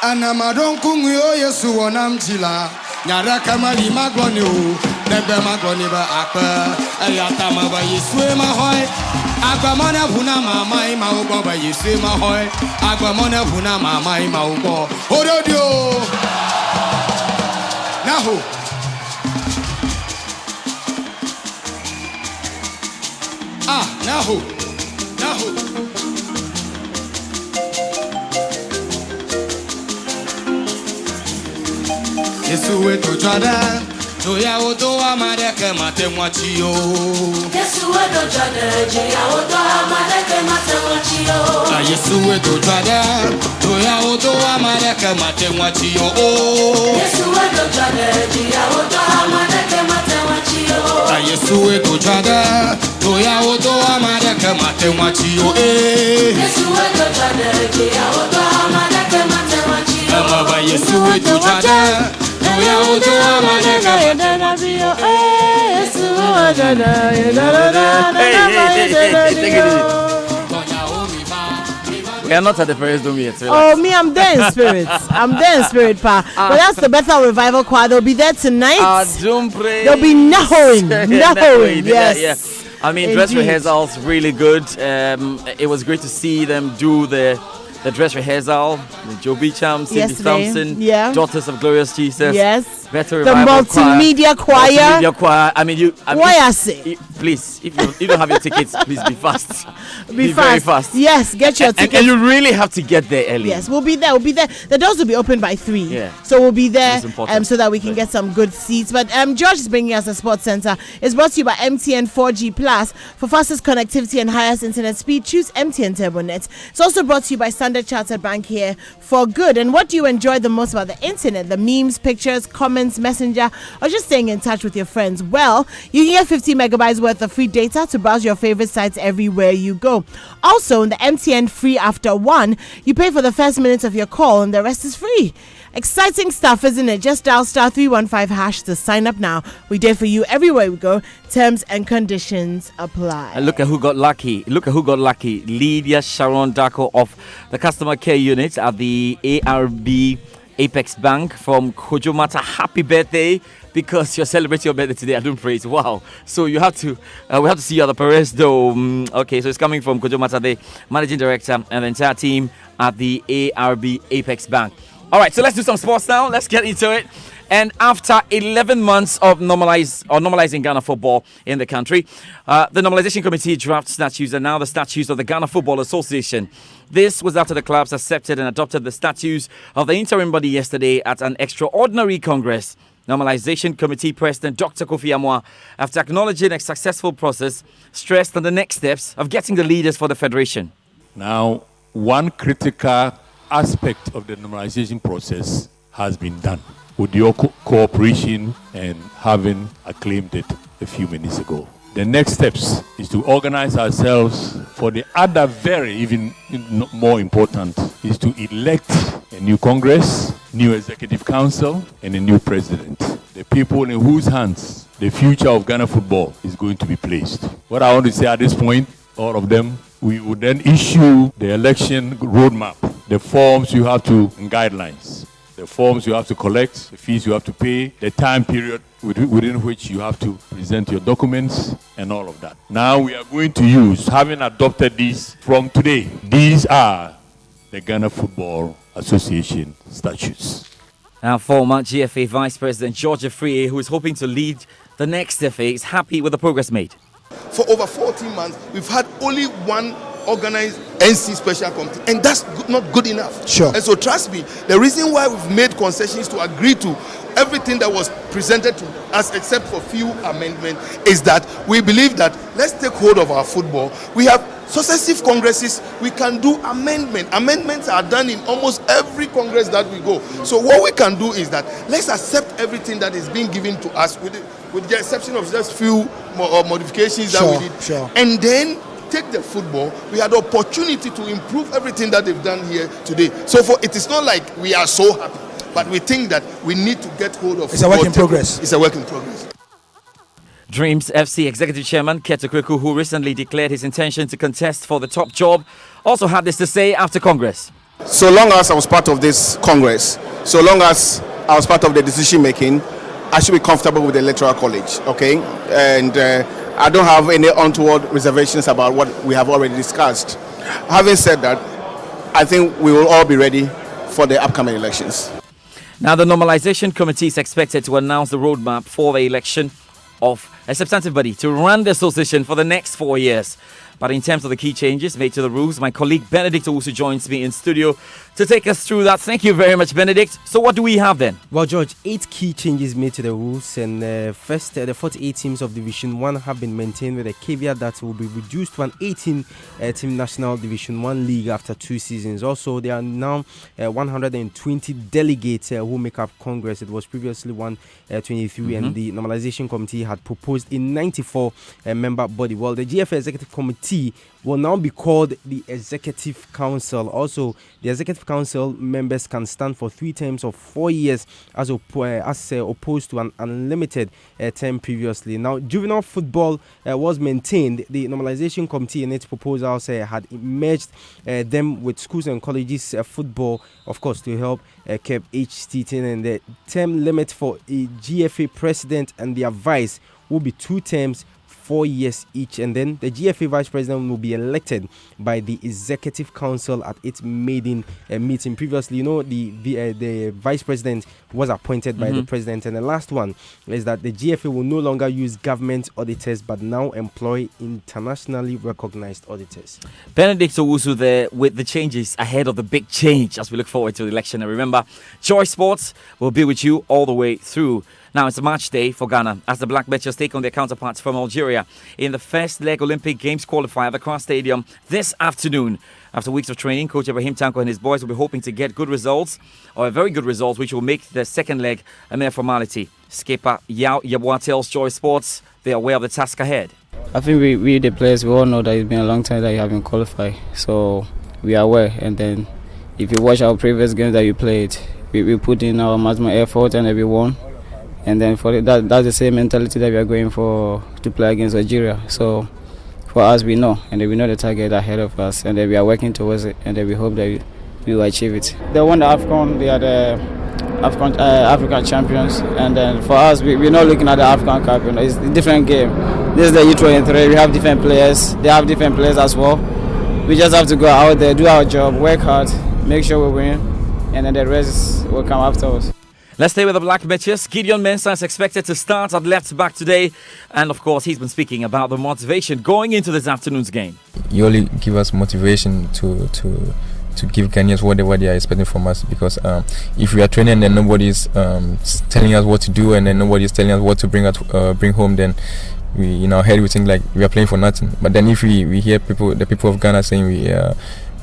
Anamadon kunyo Yesu wonamjila nyara kamali magloni o nebe magloni ba akpa ayata ma ba Yesu ma hoy agbamona vuna mama ma ugo ba Yesu ma hoy agbamona vuna mama ma ugo ododio naho naho Yesu wetu jada Joya odo amadeke matemwachio Yesu wetu jada Joya odo amadeke matemwachio Yesu wetu jada Joya odo amadeke matemwachio Yesu wetu jada Joya odo amadeke matemwachio Yesu wetu jada Joya odo amadeke matemwachio Yesu wetu jada Joya odo amadeke matemwachio Baba Yesu wetu jada Joya odo amadeke matemwachio We are not at the Paris Dome yet. Oh, me, I'm there in spirit. Pa. But that's the Bethel Revival Choir. They'll be there tonight. They'll be nahoing. Yes. I mean, dress rehearsals really good. It was great to see them do the dress rehearsal. Joe Beecham, Cindy Thompson, Daughters of Glorious Jesus. Yes. Better the multimedia choir. I mean, why I say? Please, if you don't have your tickets, please be fast. Be very fast. Yes, get your tickets. And you really have to get there early. Yes, we'll be there. The doors will be open by 3. Yeah. So we'll be there so that we can get some good seats. But George is bringing us a sports center. It's brought to you by MTN 4G Plus. For fastest connectivity and highest internet speed, choose MTN TurboNet. It's also brought to you by Standard Chartered Bank here for good. And what do you enjoy the most about the internet? The memes, pictures, comments, messenger, or just staying in touch with your friends? Well, you can get 50 megabytes worth of free data to browse your favorite sites everywhere you go. Also, in the MTN Free After One, you pay for the first minutes of your call and the rest is free. Exciting stuff, isn't it? Just dial *315# to sign up now. We did for you everywhere we go. Terms and conditions apply. And look at who got lucky. Lydia Sharon Darko of the customer care unit at the ARB Apex Bank from Kojomata. Happy birthday, because you're celebrating your birthday today. I don't praise. Wow. So you have to, we have to see you at the Perez Dome. Okay, so it's coming from Kojomata, the managing director and the entire team at the ARB Apex Bank. All right, so let's do some sports now. Let's get into it. And after 11 months of normalizing Ghana football in the country, the Normalization Committee drafts statutes, and now the statutes of the Ghana Football Association. This was after the clubs accepted and adopted the statutes of the interim body yesterday at an extraordinary Congress. Normalization Committee President Dr. Kofi Amwa, after acknowledging a successful process, stressed on the next steps of getting the leaders for the federation. Now, one critical aspect of the normalization process has been done, with your cooperation and having acclaimed it a few minutes ago. The next steps is to organize ourselves for the other very, even more important, is to elect a new Congress, new Executive Council, and a new President. The people in whose hands the future of Ghana football is going to be placed. What I want to say at this point, all of them, we will then issue the election roadmap, the forms you have to, and guidelines. The forms you have to collect, the fees you have to pay, the time period within which you have to present your documents, and all of that. Now we are going to use, having adopted these from today, these are the Ghana Football Association statutes. Now, former GFA Vice President George Afriyie, who is hoping to lead the next FA, is happy with the progress made. For over 14 months, we've had only one organized NC special committee, and that's not good enough. Sure. And so trust me, the reason why we've made concessions to agree to everything that was presented to us except for few amendments is that we believe that let's take hold of our football. We have successive congresses, we can do amendments are done in almost every congress that we go. So what we can do is that let's accept everything that is being given to us with the exception of just few modifications that we did, and then take the football, we had the opportunity to improve everything that they've done here today. So it is not like we are so happy, but we think that we need to get hold of. It's a work in progress. It's a work in progress. Dreams FC Executive Chairman Keta Kweku, who recently declared his intention to contest for the top job, also had this to say after Congress. So long as I was part of this Congress, so long as I was part of the decision making, I should be comfortable with the Electoral College, okay? And I don't have any untoward reservations about what we have already discussed. Having said that, I think we will all be ready for the upcoming elections. Now, the Normalization Committee is expected to announce the roadmap for the election of a substantive body to run the association for the next 4 years. But in terms of the key changes made to the rules, my colleague Benedict also joins me in studio to take us through that. Thank you very much, Benedict. So what do we have then? Well, George, 8 key changes made to the rules, and first, the 48 teams of Division 1 have been maintained with a caveat that will be reduced to an 18-team National Division 1 league after 2 seasons. Also, there are now 120 delegates who make up Congress. It was previously 123, and the Normalization Committee had proposed a 94-member body. Well, the GFA Executive Committee will now be called the Executive Council. Also, the Executive Council members can stand for 3 terms of 4 years as opposed to an unlimited term previously. Now, juvenile football was maintained. The Normalization Committee in its proposals had merged them with schools and colleges football, of course, to help keep age seating, and the term limit for a GFA president and their vice will be 2 terms, 4 years each, and then the GFA Vice President will be elected by the Executive Council at its maiden meeting. Previously, the Vice President was appointed by the President, and the last one is that the GFA will no longer use government auditors but now employ internationally recognized auditors. Benedict Owusu there with the changes ahead of the big change as we look forward to the election. And remember, Joy Sports will be with you all the way through. Now, it's a match day for Ghana as the Black Betchers take on their counterparts from Algeria in the first leg Olympic Games qualifier at the Accra Stadium this afternoon. After weeks of training, Coach Ibrahim Tanko and his boys will be hoping to get good results, or a very good result, which will make the second leg a mere formality. Skipper Yao Yabwa tells Joy Sports they are aware of the task ahead. I think we the players, we all know that it's been a long time that you haven't qualified, so we are aware. And then if you watch our previous games that you played, we put in our maximum effort and we won. And then for that's the same mentality that we are going for to play against Algeria. So for us, we know, and then we know the target ahead of us, and then we are working towards it, and then we hope that we will achieve it. They won the AFCON, they are the African champions, and then for us, we're not looking at the African Cup. It's a different game. This is the U23. We have different players. They have different players as well. We just have to go out there, do our job, work hard, make sure we win, and then the rest will come afterwards. Let's stay with the Black Betchers. Gideon Mensah is expected to start at left back today. And of course, he's been speaking about the motivation going into this afternoon's game. You only give us motivation to give Ghanaians what they are expecting from us. Because if we are training and then nobody's telling us what to do, and then nobody's telling us what to bring home, then we in our head we think like we are playing for nothing. But then if we hear the people of Ghana saying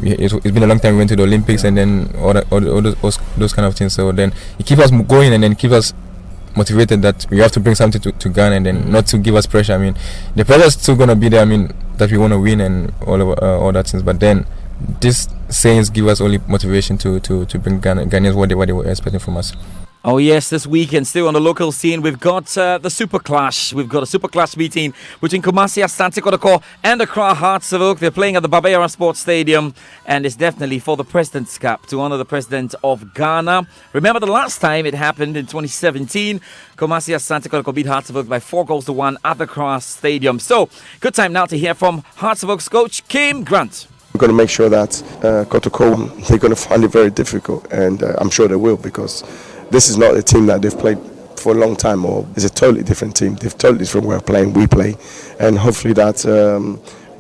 it's been a long time we went to the Olympics, and then all those kind of things. So then it keeps us going, and then keep us motivated that we have to bring something to Ghana, and then not to give us pressure. I mean, the pressure is still gonna be there. I mean, that we want to win and all that things. But then these sayings give us only motivation to bring Ghanaians what they were expecting from us. Oh yes, this weekend, still on the local scene, we've got the Super Clash. We've got a Super Clash meeting between Kumasi Asante Kotoko and Accra Hearts of Oak. They're playing at the Baba Sports Stadium, and it's definitely for the President's Cup to honor the President of Ghana. Remember the last time it happened in 2017, Kumasi Asante Kotoko beat Hearts of Oak by 4-1 at the Accra Stadium. So, good time now to hear from Hearts of Oak's coach, Kim Grant. We're going to make sure that Kotoko, they're going to find it very difficult, and I'm sure they will, because this is not a team that they've played for a long time, or it's a totally different team. They've totally different way of playing. We play, and hopefully that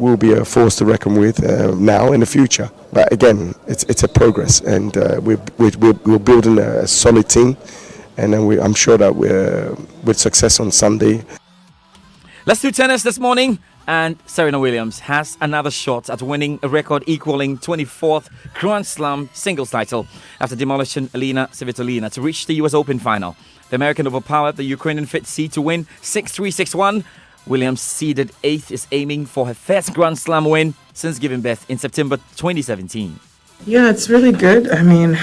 will be a force to reckon with now and in the future. But again, it's a progress, and we're building a solid team, and then I'm sure that we're with success on Sunday. Let's do tennis this morning. And Serena Williams has another shot at winning a record equaling 24th Grand Slam singles title after demolishing Elena Svitolina to reach the US Open final. The American overpowered the Ukrainian Fitzy to win 6-3, 6-1 Williams, seeded 8th, is aiming for her first Grand Slam win since giving birth in September 2017. Yeah, it's really good. I mean,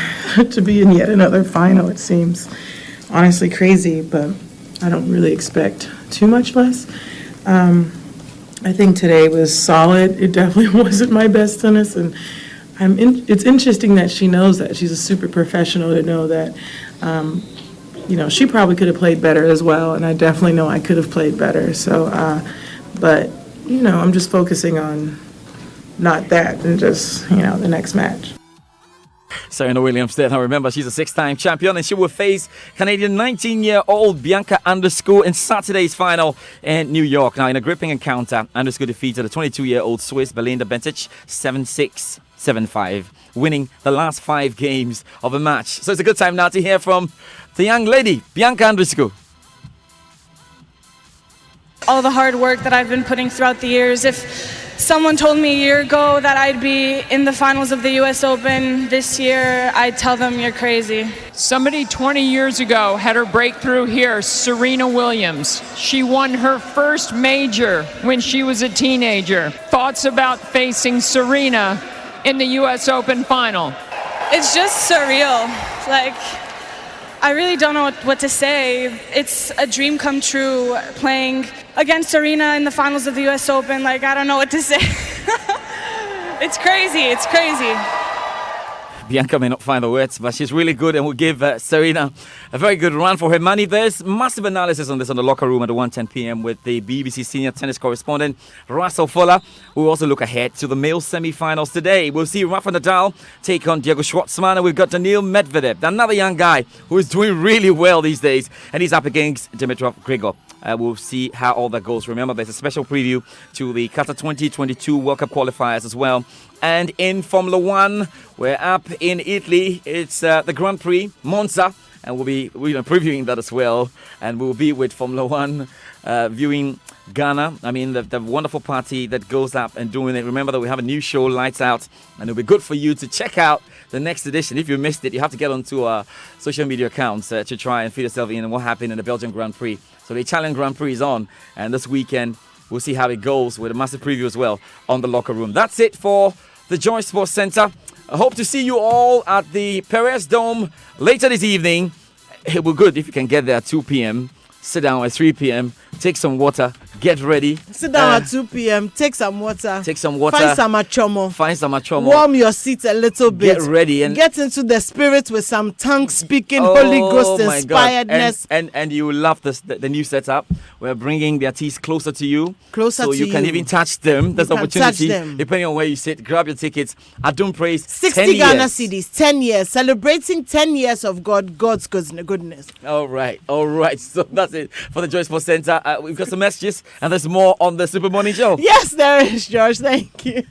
to be in yet another final, it seems honestly crazy, but I don't really expect too much less. I think today was solid. It definitely wasn't my best tennis, and it's interesting that she knows that. She's a super professional to know that, she probably could have played better as well, and I definitely know I could have played better. So, but, I'm just focusing on not that and just, the next match. Serena Williams there. Now remember, she's a 6-time champion and she will face Canadian 19-year-old Bianca Andreescu in Saturday's final in New York. Now, in a gripping encounter, Andreescu defeated the 22-year-old Swiss Belinda Bencic 7-6, 7-5, winning the last 5 games of the match. So it's a good time now to hear from the young lady, Bianca Andreescu. All the hard work that I've been putting throughout the years. If someone told me a year ago that I'd be in the finals of the US Open this year, I'd tell them you're crazy. Somebody 20 years ago had her breakthrough here, Serena Williams. She won her first major when she was a teenager. Thoughts about facing Serena in the US Open final? It's just surreal. I really don't know what to say. It's a dream come true playing against Serena in the finals of the US Open. I don't know what to say. It's crazy. It's crazy. Bianca may not find the words, but she's really good and will give Serena a very good run for her money. There's massive analysis on this on the Locker Room at 1:10 p.m. with the BBC senior tennis correspondent Russell Fuller. We'll also look ahead to the male semi-finals today. We'll see Rafa Nadal take on Diego Schwartzman, and we've got Daniil Medvedev, another young guy who is doing really well these days, and he's up against Dimitrov Grigor. We'll see how all that goes. Remember, there's a special preview to the Qatar 2022 World Cup qualifiers as well. And in Formula One, we're up in Italy. It's the Grand Prix, Monza, and we'll be previewing that as well. And we'll be with Formula One viewing Ghana. I mean, the wonderful party that goes up and doing it. Remember that we have a new show, Lights Out, and it'll be good for you to check out the next edition. If you missed it, you have to get onto our social media accounts to try and feed yourself in on what happened in the Belgian Grand Prix. So the Italian Grand Prix is on, and this weekend we'll see how it goes with a massive preview as well on the Locker Room. That's it for the Joy Sports Centre. I hope to see you all at the Perez Dome later this evening. It will be good if you can get there at 2 p.m. Sit down at 3 p.m. Take some water. Get ready. Sit down at 2 p.m. Take some water. Take some water. Find some achomo. Find some achomo. Warm your seat a little bit. Get ready and get into the spirit with some tongue-speaking Holy Ghost inspiredness. And you will love this, the new setup. We're bringing the artists closer to you. So you can even touch them. There's an opportunity. Depending on where you sit, grab your tickets. Adum Praise. 60 Ghana cedis, 10 years. Celebrating 10 years of God's goodness. All right. So that's it for the Joy Sports Centre. We've got some messages, and there's more on the Super Morning Show. Yes, there is, George. Thank you.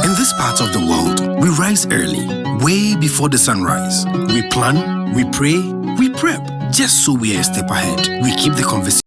In this part of the world, we rise early, way before the sunrise. We plan, we pray, we prep, just so we are a step ahead. We keep the conversation